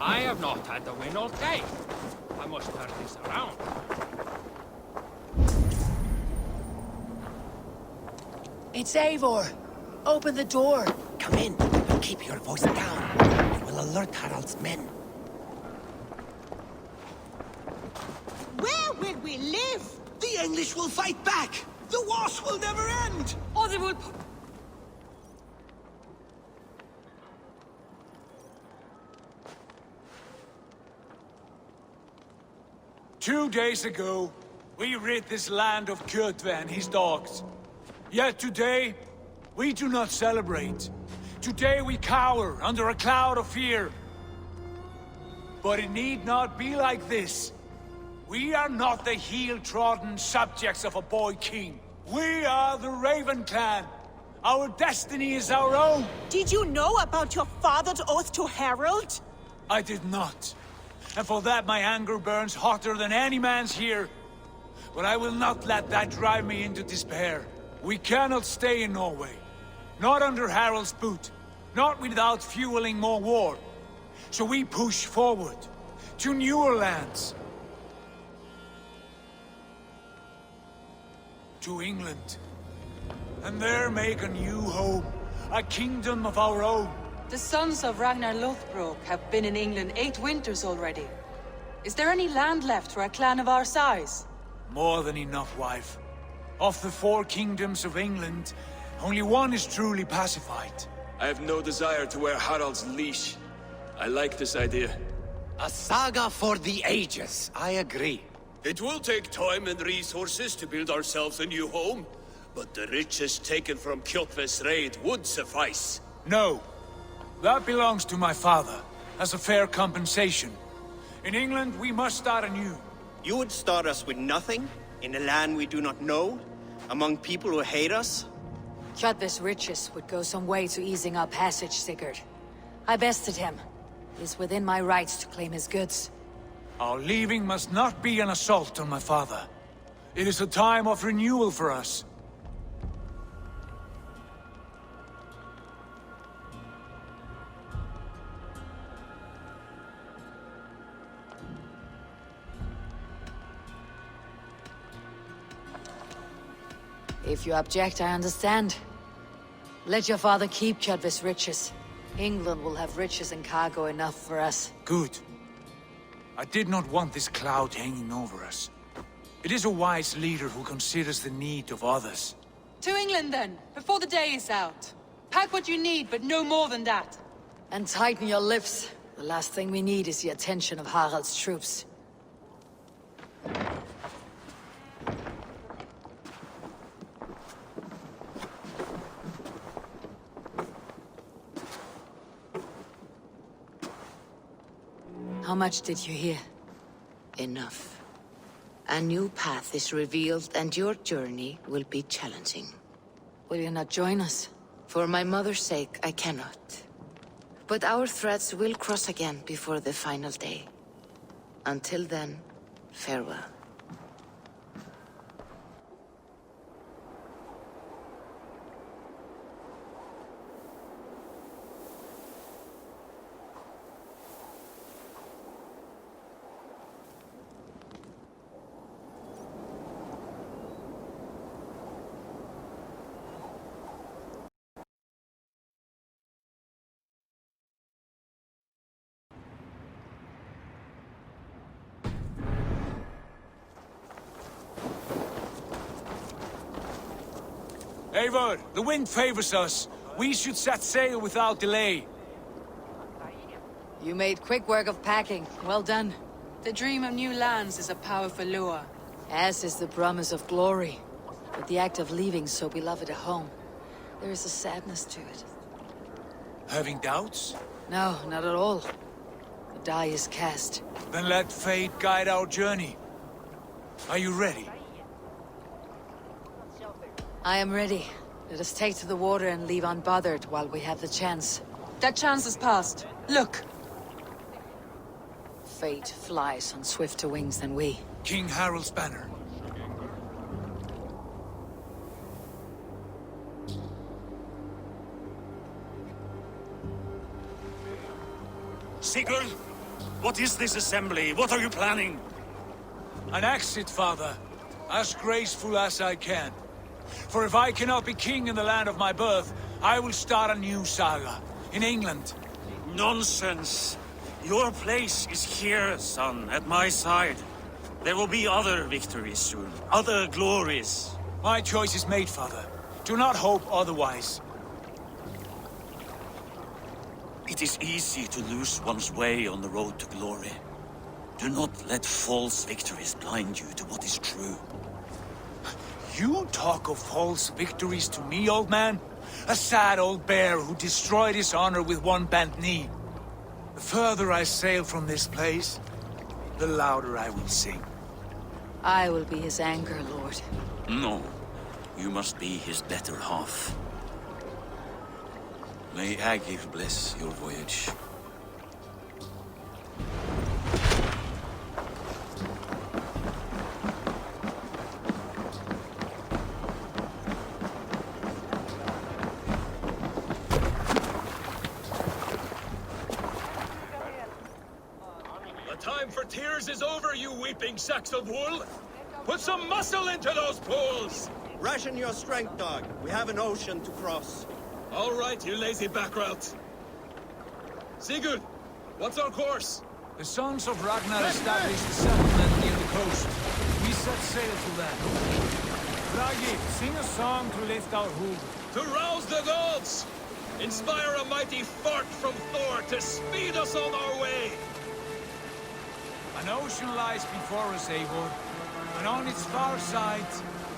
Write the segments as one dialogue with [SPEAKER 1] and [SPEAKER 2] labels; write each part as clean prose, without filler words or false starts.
[SPEAKER 1] I have not had the win all day. I must turn this around.
[SPEAKER 2] It's Eivor. Open the door. Come in, but keep your voice down. It will alert Harald's men.
[SPEAKER 3] Where will we live?
[SPEAKER 2] The English will fight back! The wars will never end!
[SPEAKER 3] Or they will...
[SPEAKER 4] 2 days ago, we rid this land of Kjotve and his dogs. Yet today, we do not celebrate. Today we cower under a cloud of fear. But it need not be like this. We are not the heel-trodden subjects of a boy king. We are the Raven clan. Our destiny is our own.
[SPEAKER 3] Did you know about your father's oath to Harald?
[SPEAKER 4] I did not. And for that my anger burns hotter than any man's here. But I will not let that drive me into despair. We cannot stay in Norway. Not under Harald's boot. Not without fueling more war. So we push forward. To newer lands. To England. And there make a new home. A kingdom of our own.
[SPEAKER 5] The sons of Ragnar Lothbrok have been in England 8 winters already. Is there any land left for a clan of our size?
[SPEAKER 4] More than enough, wife. Of the 4 kingdoms of England, only one is truly pacified.
[SPEAKER 6] I have no desire to wear Harald's leash. I like this idea.
[SPEAKER 2] A saga for the ages, I agree.
[SPEAKER 7] It will take time and resources to build ourselves a new home, but the riches taken from Kjotve's raid would suffice.
[SPEAKER 4] No. That belongs to my father, as a fair compensation. In England, we must start anew.
[SPEAKER 8] You would start us with nothing? In a land we do not know? Among people who hate us?
[SPEAKER 9] Kjotve's riches would go some way to easing our passage, Sigurd. I bested him. It is within my rights to claim his goods.
[SPEAKER 4] Our leaving must not be an assault on my father. It is a time of renewal for us.
[SPEAKER 9] If you object, I understand. Let your father keep Kjotve's riches. England will have riches and cargo enough for us.
[SPEAKER 4] Good. I did not want this cloud hanging over us. It is a wise leader who considers the need of others.
[SPEAKER 5] To England then, before the day is out. Pack what you need, but no more than that.
[SPEAKER 9] And tighten your lips. The last thing we need is the attention of Harald's troops. How much did you hear?
[SPEAKER 10] Enough. A new path is revealed, and your journey will be challenging.
[SPEAKER 9] Will you not join us?
[SPEAKER 10] For my mother's sake, I cannot. But our threads will cross again before the final day. Until then, farewell.
[SPEAKER 4] Eivor, the wind favors us. We should set sail without delay.
[SPEAKER 9] You made quick work of packing. Well done.
[SPEAKER 5] The dream of new lands is a powerful lure.
[SPEAKER 9] As is the promise of glory. But the act of leaving so beloved a home, there is a sadness to it.
[SPEAKER 4] Having doubts?
[SPEAKER 9] No, not at all. The die is cast.
[SPEAKER 4] Then let fate guide our journey. Are you ready?
[SPEAKER 9] I am ready. Let us take to the water and leave unbothered while we have the chance.
[SPEAKER 5] That chance is past. Look!
[SPEAKER 9] Fate flies on swifter wings than we.
[SPEAKER 4] King Harald's banner.
[SPEAKER 7] Sigurd,
[SPEAKER 11] What is this assembly? What are you planning?
[SPEAKER 4] An exit, father. As graceful as I can. For if I cannot be king in the land of my birth, I will start a new saga. In England.
[SPEAKER 11] Nonsense. Your place is here, son, at my side. There will be other victories soon. Other glories.
[SPEAKER 4] My choice is made, father. Do not hope otherwise.
[SPEAKER 11] It is easy to lose one's way on the road to glory. Do not let false victories blind you to what is true.
[SPEAKER 4] You talk of false victories to me, old man? A sad old bear who destroyed his honor with one bent knee. The further I sail from this place, the louder I will sing.
[SPEAKER 9] I will be his anchor, Lord.
[SPEAKER 11] No. You must be his better half. May Agir bless your voyage.
[SPEAKER 7] The time for tears is over, you weeping sacks of wool! Put some muscle into those pulls!
[SPEAKER 8] Ration your strength, dog. We have an ocean to cross.
[SPEAKER 7] All right, you lazy backrout. Sigurd, what's our course?
[SPEAKER 4] The sons of Ragnar established a settlement near the coast. We set sail to them. Ragi, sing a song to lift our hoof.
[SPEAKER 7] To rouse the gods! Inspire a mighty fart from Thor to speed us on our way!
[SPEAKER 4] An ocean lies before us, Eivor, and on its far side,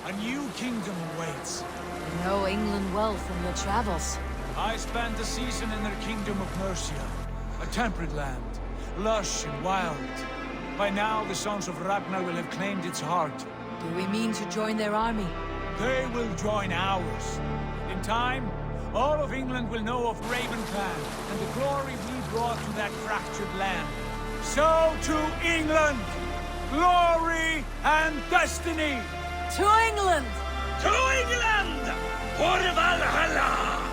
[SPEAKER 4] a new kingdom awaits.
[SPEAKER 9] You know England well from your travels.
[SPEAKER 4] I spent a season in their kingdom of Mercia, a temperate land, lush and wild. By now, the sons of Ragnar will have claimed its heart.
[SPEAKER 9] Do we mean to join their army?
[SPEAKER 4] They will join ours. In time, all of England will know of Raven Clan and the glory we brought to that fractured land. So to England! Glory and destiny!
[SPEAKER 9] To England!
[SPEAKER 7] To England! For Valhalla!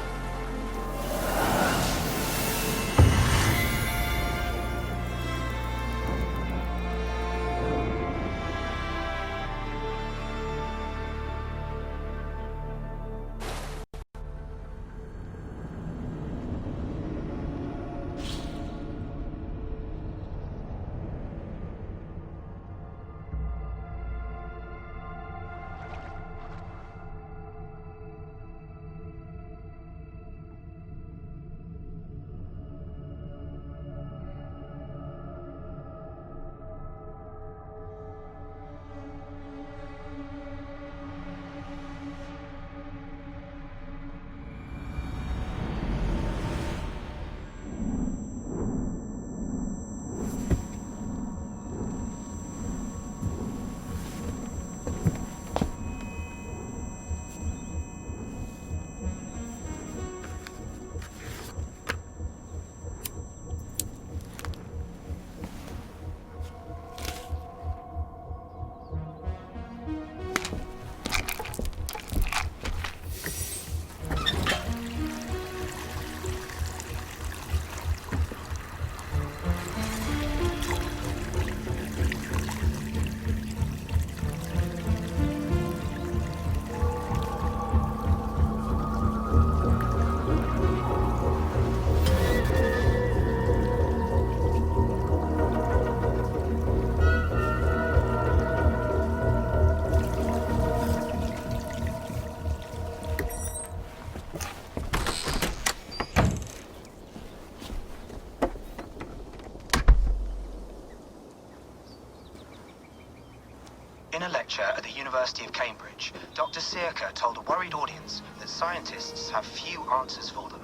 [SPEAKER 12] In a lecture at the University of Cambridge, Dr. Sirka told a worried audience that scientists have few answers for them.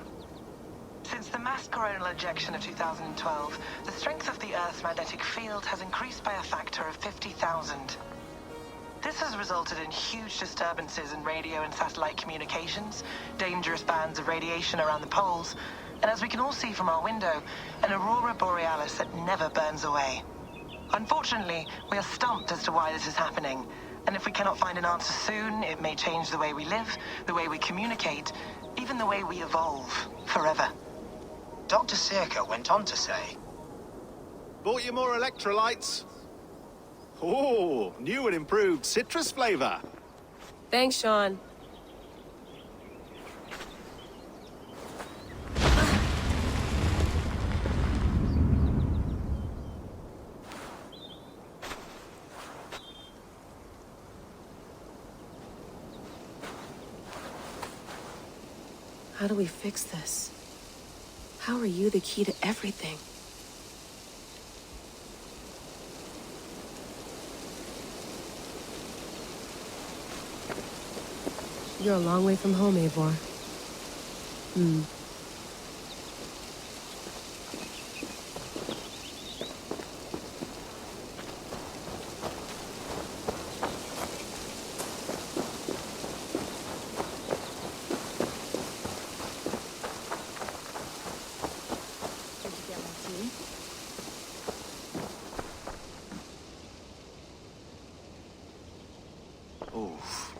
[SPEAKER 13] Since the mass coronal ejection of 2012, the strength of the Earth's magnetic field has increased by a factor of 50,000. This has resulted in huge disturbances in radio and satellite communications, dangerous bands of radiation around the poles, and as we can all see from our window, an aurora borealis that never burns away. Unfortunately, we are stumped as to why this is happening, and if we cannot find an answer soon, it may change the way we live, the way we communicate, even the way we evolve, forever.
[SPEAKER 12] Dr. Sirka went on to say,
[SPEAKER 14] bought you more electrolytes. Oh, new and improved citrus flavor.
[SPEAKER 15] Thanks, Sean. How do we fix this? How are you the key to everything? You're a long way from home, Eivor.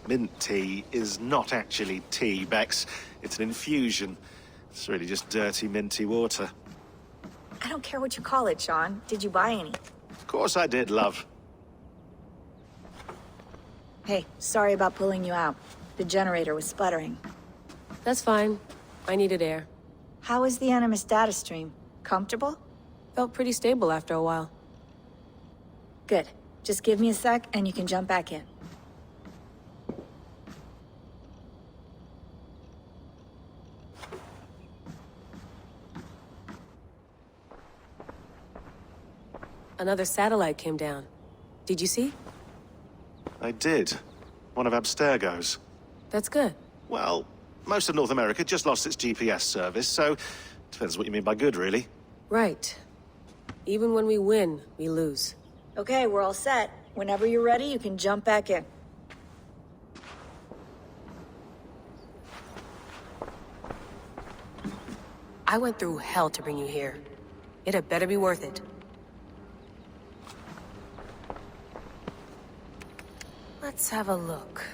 [SPEAKER 14] Mint tea is not actually tea, Bex. It's an infusion. It's really just dirty, minty water.
[SPEAKER 16] I don't care what you call it, Sean. Did you buy any?
[SPEAKER 14] Of course I did, love.
[SPEAKER 16] Hey, sorry about pulling you out. The generator was sputtering.
[SPEAKER 15] That's fine. I needed air.
[SPEAKER 16] How was the Animus data stream? Comfortable?
[SPEAKER 15] Felt pretty stable after a while.
[SPEAKER 16] Good. Just give me a sec and you can jump back in.
[SPEAKER 15] Another satellite came down. Did you see?
[SPEAKER 14] I did. One of Abstergo's.
[SPEAKER 15] That's good.
[SPEAKER 14] Well, most of North America just lost its GPS service, so depends what you mean by good, really.
[SPEAKER 15] Right. Even when we win, we lose.
[SPEAKER 16] Okay, we're all set. Whenever you're ready, you can jump back in.
[SPEAKER 15] I went through hell to bring you here. It had better be worth it. Let's have a look.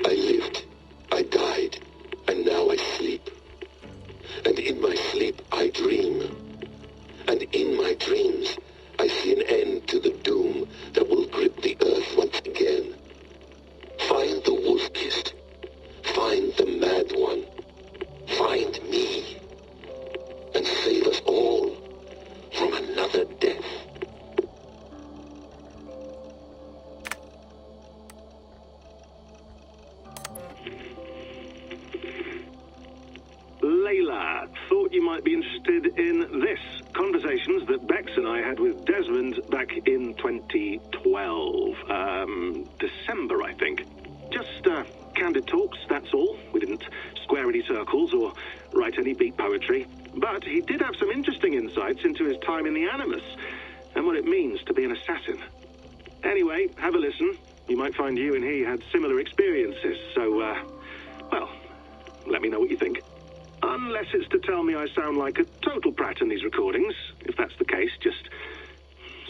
[SPEAKER 17] I lived, I died, and now I sleep. And in my sleep I dream. And in my dreams I see an end to the doom that will grip the earth once again. Find the wolf-kissed. Find the mad one. Find me. And save us all from another death.
[SPEAKER 18] Layla, thought you might be interested in this. Conversations that Bex and I had with Desmond back in 2012. December, I think. Just candid talks, that's all. We didn't square any circles or write any beat poetry. But he did have some interesting insights into his time in the Animus and what it means to be an assassin. Anyway, have a listen. You might find you and he had similar experiences, so, well, let me know what you think. Unless it's to tell me I sound like a total prat in these recordings. If that's the case, just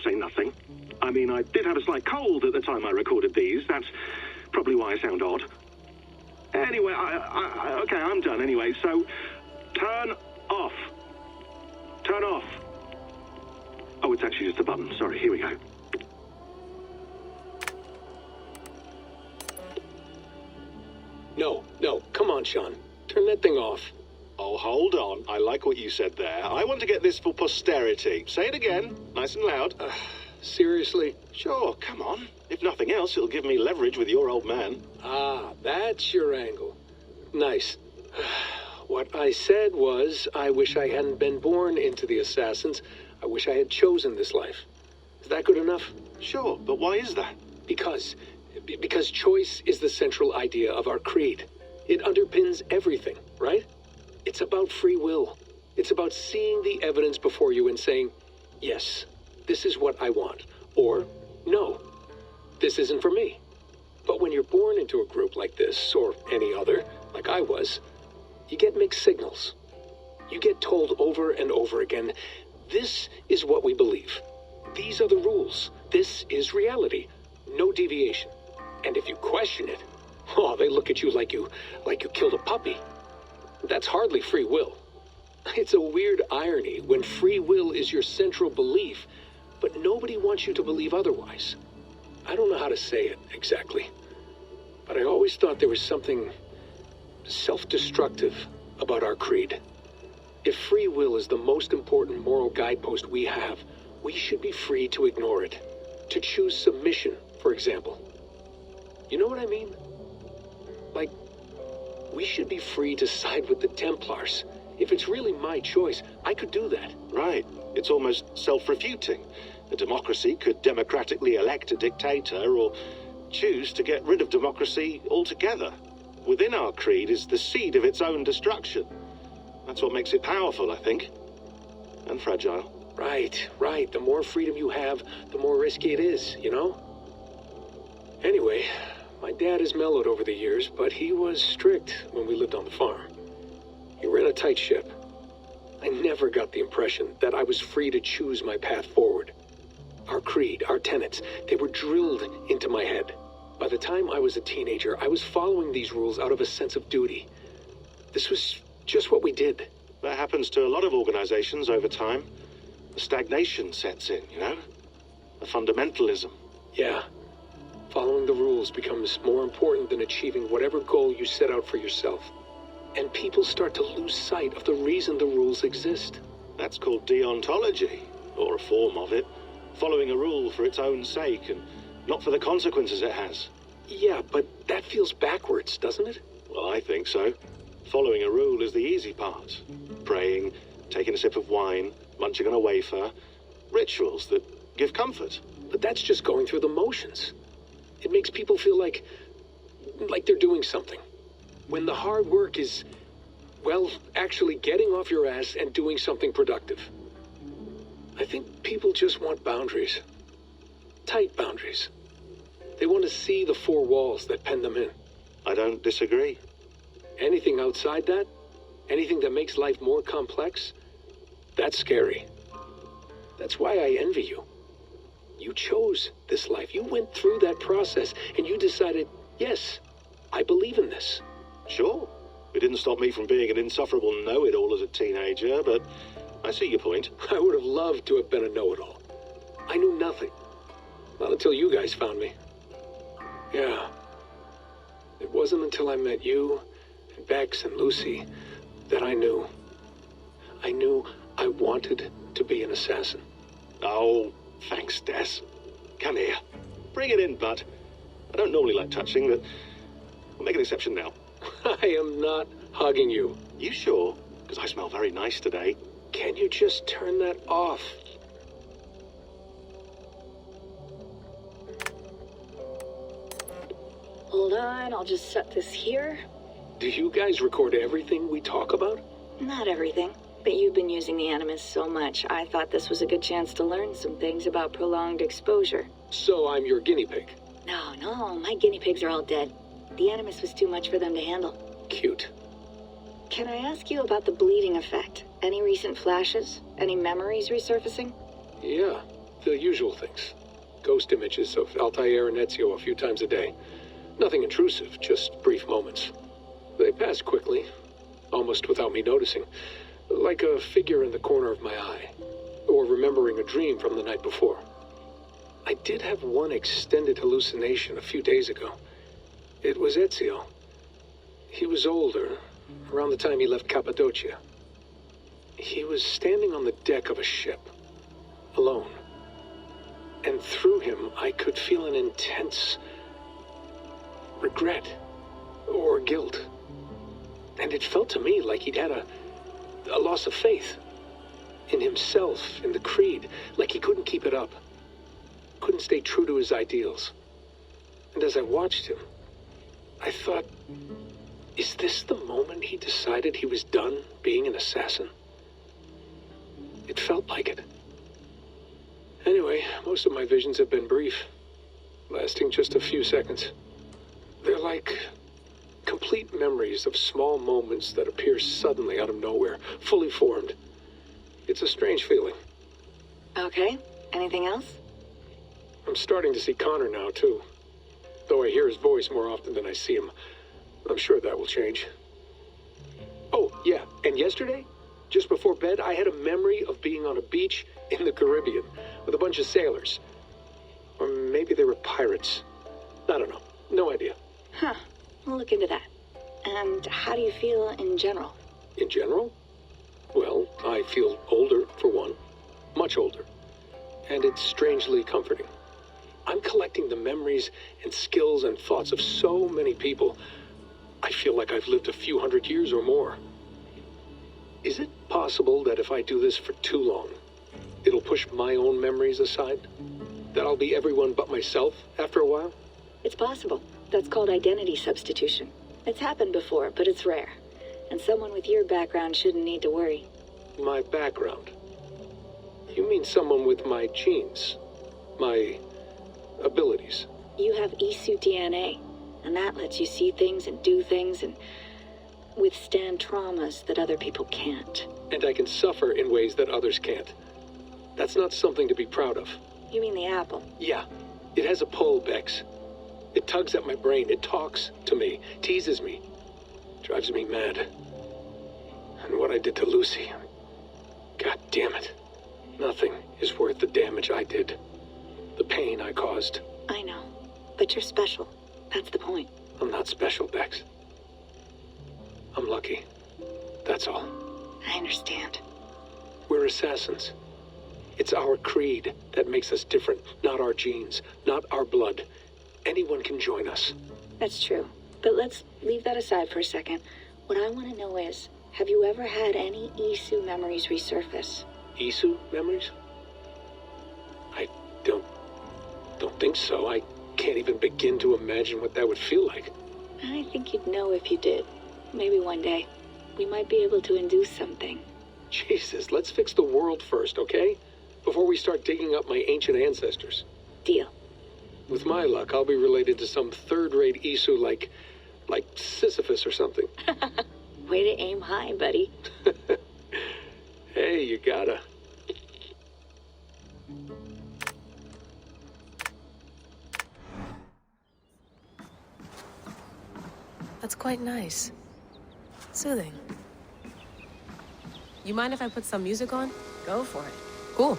[SPEAKER 18] say nothing. I mean, I did have a slight cold at the time I recorded these. That's probably why I sound odd. Anyway, okay, I'm done anyway, so turn off. Turn off. Oh, it's actually just a button. Sorry, here we go.
[SPEAKER 19] No, come on, Sean. Turn that thing off.
[SPEAKER 14] Oh, hold on. I like what you said there. I want to get this for posterity. Say it again, nice and loud.
[SPEAKER 19] Seriously?
[SPEAKER 14] Sure, come on. If nothing else, it'll give me leverage with your old man.
[SPEAKER 19] Ah, that's your angle. Nice. What I said was, I wish I hadn't been born into the Assassins. I wish I had chosen this life. Is that good enough?
[SPEAKER 14] Sure, but why is that?
[SPEAKER 19] Because choice is the central idea of our creed. It underpins everything, right? It's about free will. It's about seeing the evidence before you and saying, yes, this is what I want. Or, no, this isn't for me. But when you're born into a group like this, or any other, like I was, you get mixed signals. You get told over and over again, this is what we believe. These are the rules. This is reality. No deviation. And if you question it, oh, they look at you like you killed a puppy. That's hardly free will. It's a weird irony when free will is your central belief, but nobody wants you to believe otherwise. I don't know how to say it exactly, but I always thought there was something self-destructive about our creed. If free will is the most important moral guidepost we have, we should be free to ignore it. To choose submission, for example. You know what I mean? Like, we should be free to side with the Templars. If it's really my choice, I could do that.
[SPEAKER 14] Right. It's almost self-refuting. A democracy could democratically elect a dictator or choose to get rid of democracy altogether. Within our creed is the seed of its own destruction. That's what makes it powerful, I think. And fragile.
[SPEAKER 19] Right. The more freedom you have, the more risky it is, you know? Anyway, my dad has mellowed over the years, but he was strict when we lived on the farm. He ran a tight ship. I never got the impression that I was free to choose my path forward. Our creed, our tenets, they were drilled into my head. By the time I was a teenager, I was following these rules out of a sense of duty. This was just what we did.
[SPEAKER 14] That happens to a lot of organizations over time. The stagnation sets in, you know? The fundamentalism.
[SPEAKER 19] Yeah. Following the rules becomes more important than achieving whatever goal you set out for yourself. And people start to lose sight of the reason the rules exist.
[SPEAKER 14] That's called deontology, or a form of it. following a rule for its own sake and not for the consequences it has.
[SPEAKER 19] Yeah, but that feels backwards, doesn't it?
[SPEAKER 14] Well, I think so. Following a rule is the easy part. Praying, taking a sip of wine, munching on a wafer. Rituals that give comfort.
[SPEAKER 19] But that's just going through the motions. It makes people feel like they're doing something. When the hard work is, well, actually getting off your ass and doing something productive. I think people just want boundaries. Tight boundaries. They want to see the four walls that pen them in.
[SPEAKER 14] I don't disagree.
[SPEAKER 19] Anything outside that, anything that makes life more complex, that's scary. That's why I envy you. You chose this life. You went through that process and you decided, yes, I believe in this.
[SPEAKER 14] Sure. It didn't stop me from being an insufferable know-it-all as a teenager, but I see your point.
[SPEAKER 19] I would have loved to have been a know-it-all. I knew nothing. Not until you guys found me. Yeah. It wasn't until I met you, and Bex and Lucy, that I knew. I knew I wanted to be an assassin.
[SPEAKER 14] Oh, thanks, Des. Come here. Bring it in, bud. I don't normally like touching, but we'll make an exception now.
[SPEAKER 19] I am not hugging you.
[SPEAKER 14] You sure? Because I smell very nice today.
[SPEAKER 19] Can you just turn that off?
[SPEAKER 16] Hold on, I'll just set this here.
[SPEAKER 19] Do you guys record everything we talk about?
[SPEAKER 16] Not everything, but you've been using the Animus so much, I thought this was a good chance to learn some things about prolonged exposure.
[SPEAKER 19] So I'm your guinea pig?
[SPEAKER 16] No, my guinea pigs are all dead. The Animus was too much for them to handle.
[SPEAKER 19] Cute.
[SPEAKER 16] Can I ask you about the bleeding effect? Any recent flashes? Any memories resurfacing?
[SPEAKER 19] Yeah, the usual things. Ghost images of Altair and Ezio a few times a day. Nothing intrusive, just brief moments. They pass quickly, almost without me noticing. Like a figure in the corner of my eye. Or remembering a dream from the night before. I did have one extended hallucination a few days ago. It was Ezio. He was older, around the time he left Cappadocia. He was standing on the deck of a ship, alone. And through him, I could feel an intense regret or guilt. And it felt to me like he'd had a loss of faith in himself, in the creed, like he couldn't keep it up. Couldn't stay true to his ideals. And as I watched him, I thought, is this the moment he decided he was done being an assassin? It felt like it. Anyway, most of my visions have been brief, lasting just a few seconds. They're like complete memories of small moments that appear suddenly out of nowhere, fully formed. It's a strange feeling.
[SPEAKER 16] Okay, anything else?
[SPEAKER 19] I'm starting to see Connor now, too. Though I hear his voice more often than I see him. I'm sure that will change. Oh, yeah, and yesterday, just before bed, I had a memory of being on a beach in the Caribbean with a bunch of sailors. Or maybe they were pirates. I don't know. No idea.
[SPEAKER 16] Huh. We'll look into that. And how do you feel in general?
[SPEAKER 19] In general? Well, I feel older, for one. Much older. And it's strangely comforting. I'm collecting the memories and skills and thoughts of so many people. I feel like I've lived a few hundred years or more. Is it possible that if I do this for too long, it'll push my own memories aside? That I'll be everyone but myself after a while?
[SPEAKER 16] It's possible. That's called identity substitution. It's happened before, but it's rare. And someone with your background shouldn't need to worry.
[SPEAKER 19] My background? You mean someone with my genes? My abilities?
[SPEAKER 16] You have Isu DNA, and that lets you see things and do things and withstand traumas that other people can't.
[SPEAKER 19] And I can suffer in ways that others can't. That's not something to be proud of.
[SPEAKER 16] You mean the apple?
[SPEAKER 19] Yeah. It has a pull, Bex. It tugs at my brain. It talks to me. Teases me. Drives me mad. And what I did to Lucy... God damn it. Nothing is worth the damage I did. The pain I caused.
[SPEAKER 16] I know. But you're special. That's the point.
[SPEAKER 19] I'm not special, Bex. I'm lucky. That's all.
[SPEAKER 16] I understand.
[SPEAKER 19] We're assassins. It's our creed that makes us different, not our genes, not our blood. Anyone can join us.
[SPEAKER 16] That's true. But let's leave that aside for a second. What I want to know is, have you ever had any Isu memories resurface?
[SPEAKER 19] Isu memories? I don't think so. I can't even begin to imagine what that would feel like.
[SPEAKER 16] I think you'd know if you did. Maybe one day. We might be able to induce something.
[SPEAKER 19] Jesus, let's fix the world first, okay? Before we start digging up my ancient ancestors.
[SPEAKER 16] Deal.
[SPEAKER 19] With my luck, I'll be related to some third-rate Isu like Sisyphus or something.
[SPEAKER 16] Way to aim high, buddy.
[SPEAKER 19] Hey, you gotta.
[SPEAKER 15] That's quite nice. Soothing. You mind if I put some music on? Go for it. Cool.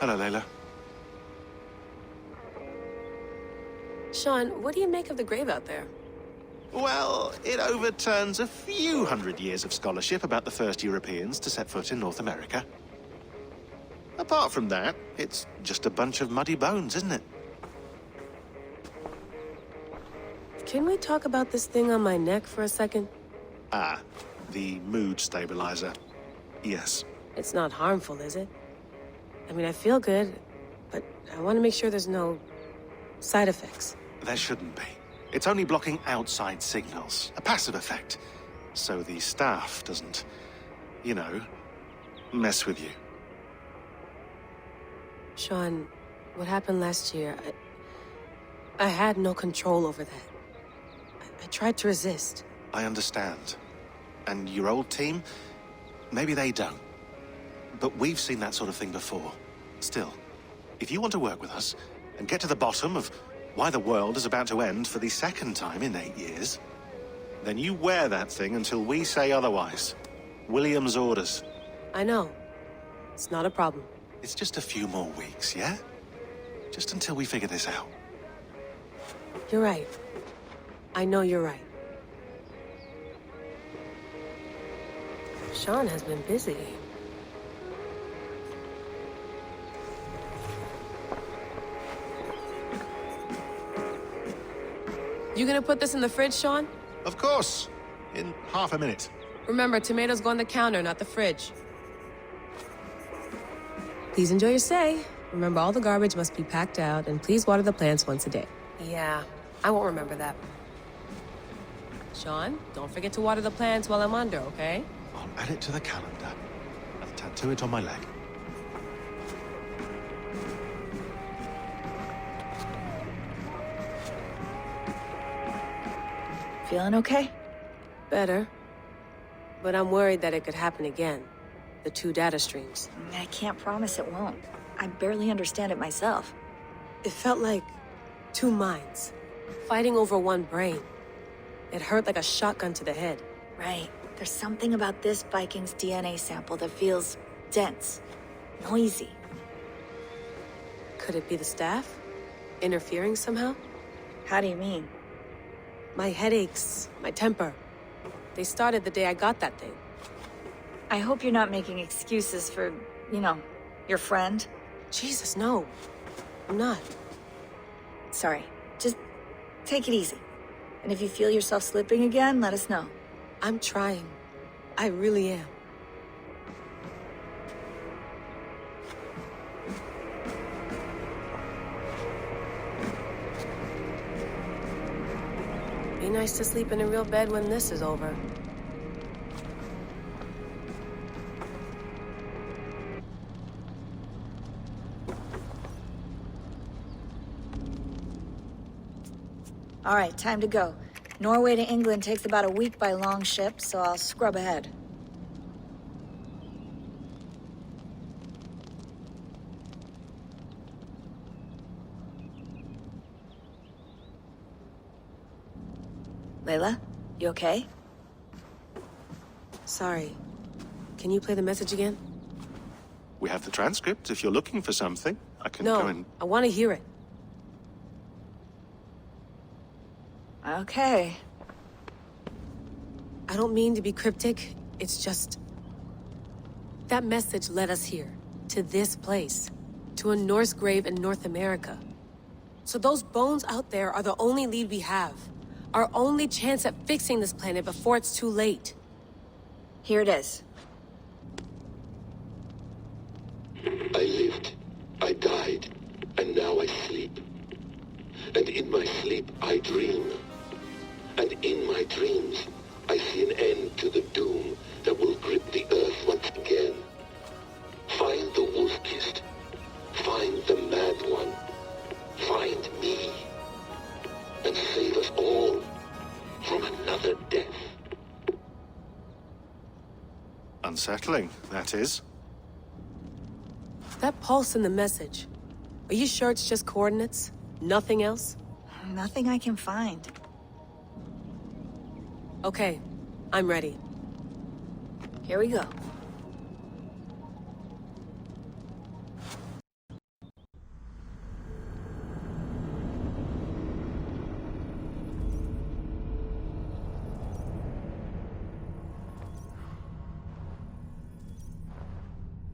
[SPEAKER 20] Hello, Layla.
[SPEAKER 15] Sean, what do you make of the grave out there?
[SPEAKER 20] Well, it overturns a few hundred years of scholarship about the first Europeans to set foot in North America. Apart from that, it's just a bunch of muddy bones, isn't it?
[SPEAKER 15] Can we talk about this thing on my neck for a second?
[SPEAKER 20] Ah, the mood stabilizer. Yes.
[SPEAKER 15] It's not harmful, is it? I mean, I feel good, but I want to make sure there's no side effects.
[SPEAKER 20] There shouldn't be. It's only blocking outside signals, a passive effect, so the staff doesn't, you know, mess with you.
[SPEAKER 15] Sean, what happened last year, I had no control over that. I tried to resist.
[SPEAKER 20] I understand. And your old team, maybe they don't. But we've seen that sort of thing before. Still, if you want to work with us and get to the bottom of why the world is about to end for the second time in 8 years, then you wear that thing until we say otherwise. William's orders.
[SPEAKER 15] I know. It's not a problem.
[SPEAKER 20] It's just a few more weeks, yeah? Just until we figure this out.
[SPEAKER 15] You're right. I know you're right. Sean has been busy. You gonna put this in the fridge, Sean?
[SPEAKER 20] Of course. In half a minute.
[SPEAKER 15] Remember, tomatoes go on the counter, not the fridge. Please enjoy your stay. Remember, all the garbage must be packed out, and please water the plants once a day. Yeah, I won't remember that. Sean, don't forget to water the plants while I'm under, okay?
[SPEAKER 20] I'll add it to the calendar and tattoo it on my leg.
[SPEAKER 16] Feeling okay?
[SPEAKER 15] Better. But I'm worried that it could happen again. The two data streams.
[SPEAKER 16] I can't promise it won't. I barely understand it myself.
[SPEAKER 15] It felt like two minds, fighting over one brain. It hurt like a shotgun to the head.
[SPEAKER 16] Right. There's something about this Viking's DNA sample that feels dense, noisy.
[SPEAKER 15] Could it be the staff? Interfering somehow?
[SPEAKER 16] How do you mean?
[SPEAKER 15] My headaches, my temper. They started the day I got that thing.
[SPEAKER 16] I hope you're not making excuses for, you know, your friend.
[SPEAKER 15] Jesus, no. I'm not.
[SPEAKER 16] Sorry. Just take it easy. And if you feel yourself slipping again, let us know.
[SPEAKER 15] I'm trying. I really am. Be nice to sleep in a real bed when this is over.
[SPEAKER 16] All right, time to go. Norway to England takes about a week by long ship, so I'll scrub ahead. Layla, you okay?
[SPEAKER 15] Sorry. Can you play the message again?
[SPEAKER 20] We have the transcript if you're looking for something. I can
[SPEAKER 15] No,
[SPEAKER 20] go and...
[SPEAKER 15] I want to hear it.
[SPEAKER 9] Okay.
[SPEAKER 15] I don't mean to be cryptic, it's just... That message led us here, to this place, to a Norse grave in North America. So those bones out there are the only lead we have. Our only chance at fixing this planet before it's too late.
[SPEAKER 9] Here it is.
[SPEAKER 17] I lived, I died, and now I sleep. And in my sleep I dream. And in my dreams I see an end to the doom that will grip the earth once again. Find the wolf-kissed. Find the mad one. Find me. And save us all from another death.
[SPEAKER 20] Unsettling, that is.
[SPEAKER 15] That pulse in the message. Are you sure it's just coordinates? Nothing else?
[SPEAKER 9] Nothing I can find.
[SPEAKER 15] Okay, I'm ready.
[SPEAKER 9] Here we go.